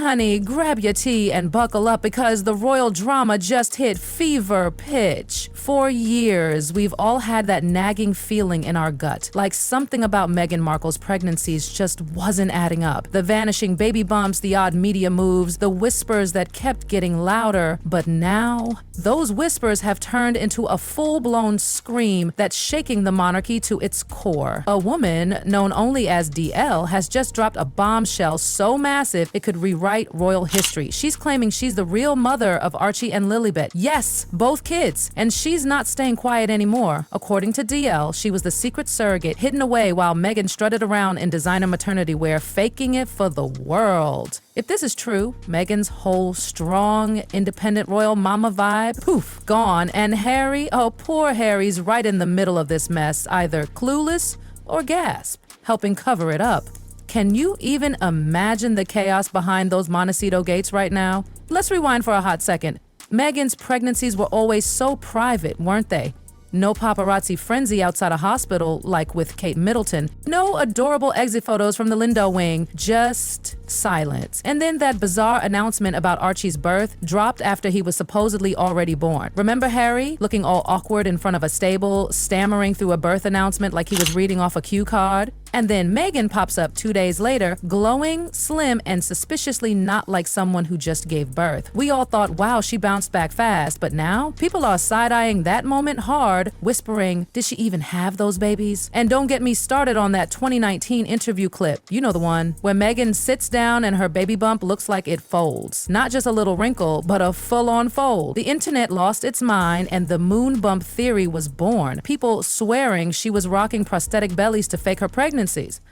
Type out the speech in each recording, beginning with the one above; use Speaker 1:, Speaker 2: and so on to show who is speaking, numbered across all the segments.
Speaker 1: honey, grab your tea and buckle up because the royal drama just hit fever pitch. For years, we've all had that nagging feeling in our gut, like something about Meghan Markle's pregnancies just wasn't adding up. The vanishing baby bumps, the odd media moves, the whispers that kept getting louder. But now, those whispers have turned into a full-blown scream that's shaking the monarchy to its core. A woman, known only as DL, has just dropped a bombshell so massive it could rewrite royal history. She's claiming she's the real mother of Archie and Lilibet. Yes, both kids. And she's not staying quiet anymore. According to DL, she was the secret surrogate hidden away while Meghan strutted around in designer maternity wear, faking it for the world. If this is true, Meghan's whole strong, independent royal mama vibe, poof, gone. And Harry, oh poor Harry's right in the middle of this mess, either clueless or gasp, helping cover it up. Can you even imagine the chaos behind those Montecito gates right now? Let's rewind for a hot second. Meghan's pregnancies were always so private, weren't they? No paparazzi frenzy outside a hospital like with Kate Middleton. No adorable exit photos from the Lindo wing. Just silence. And then that bizarre announcement about Archie's birth dropped after he was supposedly already born. Remember Harry, looking all awkward in front of a stable, stammering through a birth announcement like he was reading off a cue card? And then Meghan pops up 2 days later, glowing, slim, and suspiciously not like someone who just gave birth. We all thought, wow, she bounced back fast, but now people are side-eyeing that moment hard, whispering, did she even have those babies? And don't get me started on that 2019 interview clip, you know the one, where Meghan sits down and her baby bump looks like it folds. Not just a little wrinkle, but a full-on fold. The internet lost its mind and the moon bump theory was born. People swearing she was rocking prosthetic bellies to fake her pregnancies.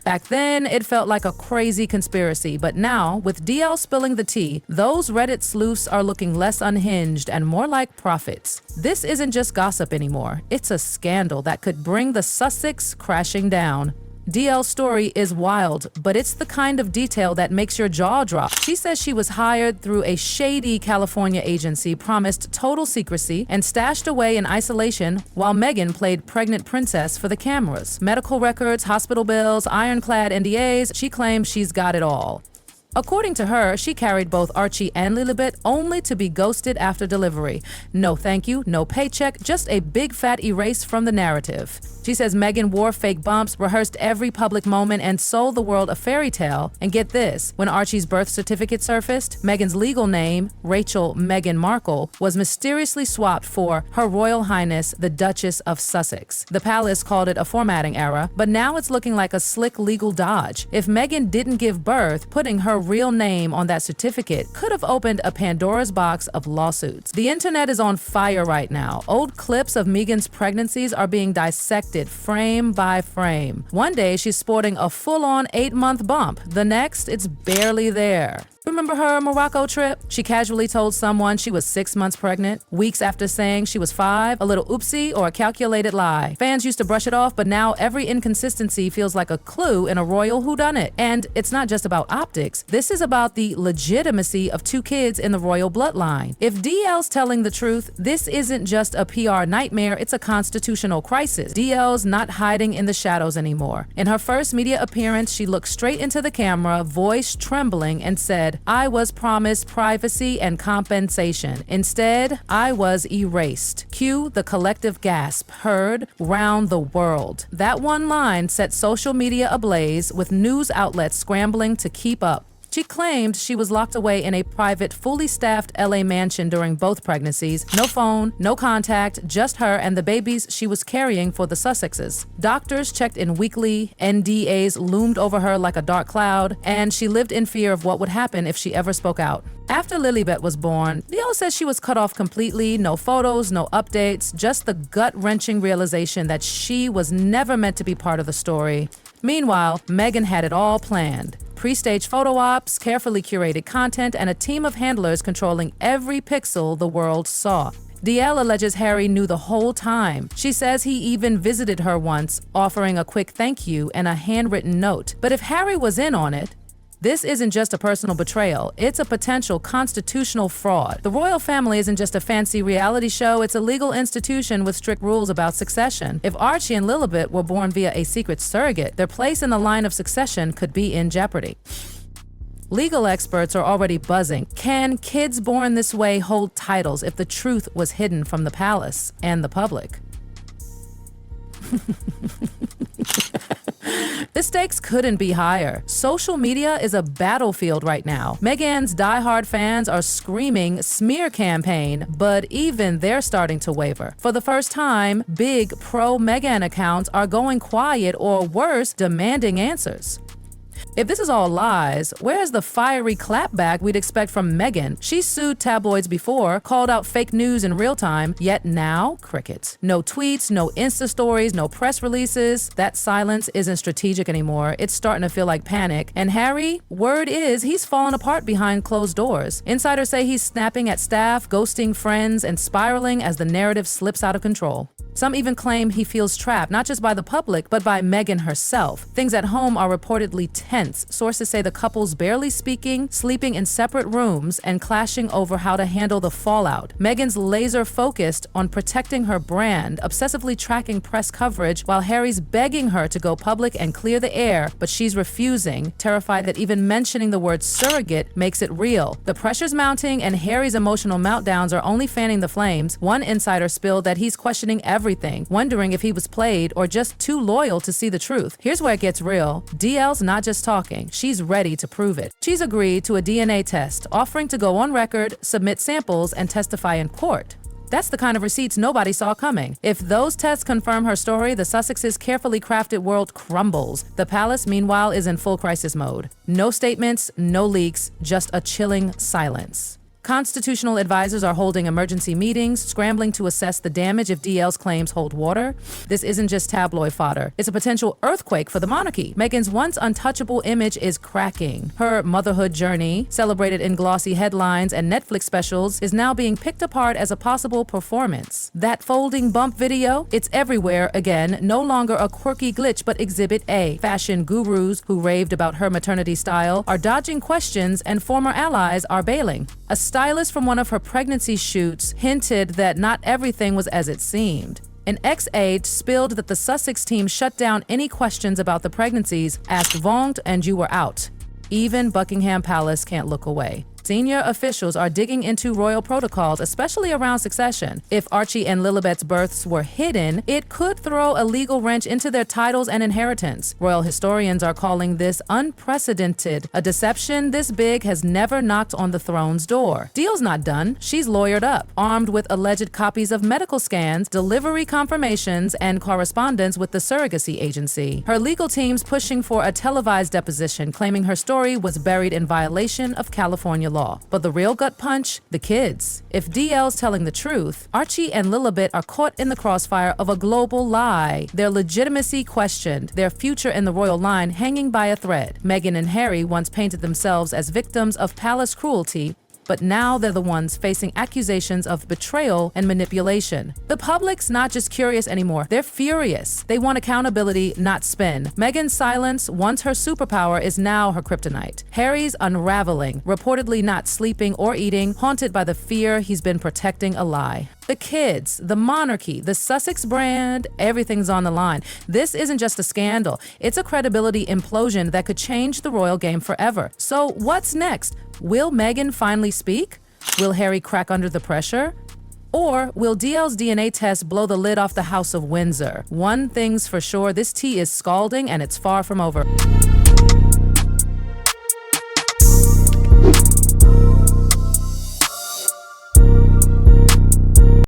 Speaker 1: Back then, it felt like a crazy conspiracy, but now, with DL spilling the tea, those Reddit sleuths are looking less unhinged and more like prophets. This isn't just gossip anymore. It's a scandal that could bring the Sussex crashing down. DL's story is wild, but it's the kind of detail that makes your jaw drop. She says she was hired through a shady California agency, promised total secrecy, and stashed away in isolation while Meghan played pregnant princess for the cameras. Medical records, hospital bills, ironclad NDAs, she claims she's got it all. According to her, she carried both Archie and Lilibet only to be ghosted after delivery. No thank you, no paycheck, just a big fat erase from the narrative. She says Meghan wore fake bumps, rehearsed every public moment, and sold the world a fairy tale. And get this, when Archie's birth certificate surfaced, Meghan's legal name, Rachel Meghan Markle, was mysteriously swapped for Her Royal Highness the Duchess of Sussex. The palace called it a formatting error, but now it's looking like a slick legal dodge. If Meghan didn't give birth, putting her real name on that certificate could have opened a Pandora's box of lawsuits. The internet is on fire right now. Old clips of Meghan's pregnancies are being dissected frame by frame. One day she's sporting a full-on 8-month bump. The next, it's barely there. Remember her Morocco trip? She casually told someone she was 6 months pregnant, weeks after saying she was 5, a little oopsie or a calculated lie. Fans used to brush it off, but now every inconsistency feels like a clue in a royal whodunit. And it's not just about optics. This is about the legitimacy of 2 kids in the royal bloodline. If DL's telling the truth, this isn't just a PR nightmare, it's a constitutional crisis. DL's not hiding in the shadows anymore. In her first media appearance, she looked straight into the camera, voice trembling, and said, I was promised privacy and compensation. Instead, I was erased. Cue the collective gasp heard round the world. That one line set social media ablaze, with news outlets scrambling to keep up. She claimed she was locked away in a private, fully staffed LA mansion during both pregnancies. No phone, no contact, just her and the babies she was carrying for the Sussexes. Doctors checked in weekly, NDAs loomed over her like a dark cloud, and she lived in fear of what would happen if she ever spoke out. After Lilibet was born, DL says she was cut off completely, no photos, no updates, just the gut-wrenching realization that she was never meant to be part of the story. Meanwhile, Meghan had it all planned. Pre-staged photo ops, carefully curated content, and a team of handlers controlling every pixel the world saw. DL alleges Harry knew the whole time. She says he even visited her once, offering a quick thank you and a handwritten note. But if Harry was in on it, this isn't just a personal betrayal, it's a potential constitutional fraud. The royal family isn't just a fancy reality show, it's a legal institution with strict rules about succession. If Archie and Lilibet were born via a secret surrogate, their place in the line of succession could be in jeopardy. Legal experts are already buzzing. Can kids born this way hold titles if the truth was hidden from the palace and the public? The stakes couldn't be higher. Social media is a battlefield right now. Meghan's diehard fans are screaming smear campaign, but even they're starting to waver. For the first time, big pro-Meghan accounts are going quiet or worse, demanding answers. If this is all lies, where's the fiery clapback we'd expect from Meghan? She sued tabloids before, called out fake news in real time, yet now, crickets. No tweets, no Insta stories, no press releases. That silence isn't strategic anymore. It's starting to feel like panic. And Harry, word is he's fallen apart behind closed doors. Insiders say he's snapping at staff, ghosting friends, and spiraling as the narrative slips out of control. Some even claim he feels trapped, not just by the public, but by Meghan herself. Things at home are reportedly tense. Sources say the couple's barely speaking, sleeping in separate rooms, and clashing over how to handle the fallout. Meghan's laser-focused on protecting her brand, obsessively tracking press coverage, while Harry's begging her to go public and clear the air, but she's refusing, terrified that even mentioning the word surrogate makes it real. The pressure's mounting, and Harry's emotional meltdowns are only fanning the flames. One insider spilled that he's questioning everything, wondering if he was played or just too loyal to see the truth. Here's where it gets real. DL's not just talking, she's ready to prove it. She's agreed to a DNA test, offering to go on record, submit samples, and testify in court. That's the kind of receipts nobody saw coming. If those tests confirm her story, the Sussex's carefully crafted world crumbles. The palace, meanwhile, is in full crisis mode. No statements, no leaks, just a chilling silence. Constitutional advisors are holding emergency meetings, scrambling to assess the damage if DL's claims hold water. This isn't just tabloid fodder. It's a potential earthquake for the monarchy. Meghan's once untouchable image is cracking. Her motherhood journey, celebrated in glossy headlines and Netflix specials, is now being picked apart as a possible performance. That folding bump video, it's everywhere again, no longer a quirky glitch, but Exhibit A. Fashion gurus who raved about her maternity style are dodging questions, and former allies are bailing. A stylist from one of her pregnancy shoots hinted that not everything was as it seemed. An ex-aide spilled that the Sussex team shut down any questions about the pregnancies, asked "Vonged and you were out." Even Buckingham Palace can't look away. Senior officials are digging into royal protocols, especially around succession. If Archie and Lilibet's births were hidden, it could throw a legal wrench into their titles and inheritance. Royal historians are calling this unprecedented. A deception this big has never knocked on the throne's door. Deal's not done. She's lawyered up, armed with alleged copies of medical scans, delivery confirmations, and correspondence with the surrogacy agency. Her legal team's pushing for a televised deposition, claiming her story was buried in violation of California law. But the real gut punch? The kids. If DL's telling the truth, Archie and Lilibet are caught in the crossfire of a global lie. Their legitimacy questioned, their future in the royal line hanging by a thread. Meghan and Harry once painted themselves as victims of palace cruelty, but now they're the ones facing accusations of betrayal and manipulation. The public's not just curious anymore, they're furious. They want accountability, not spin. Meghan's silence, once her superpower, is now her kryptonite. Harry's unraveling, reportedly not sleeping or eating, haunted by the fear he's been protecting a lie. The kids, the monarchy, the Sussex brand, everything's on the line. This isn't just a scandal, it's a credibility implosion that could change the royal game forever. So what's next? Will Meghan finally speak? Will Harry crack under the pressure? Or will DL's DNA test blow the lid off the House of Windsor? One thing's for sure, this tea is scalding and it's far from over.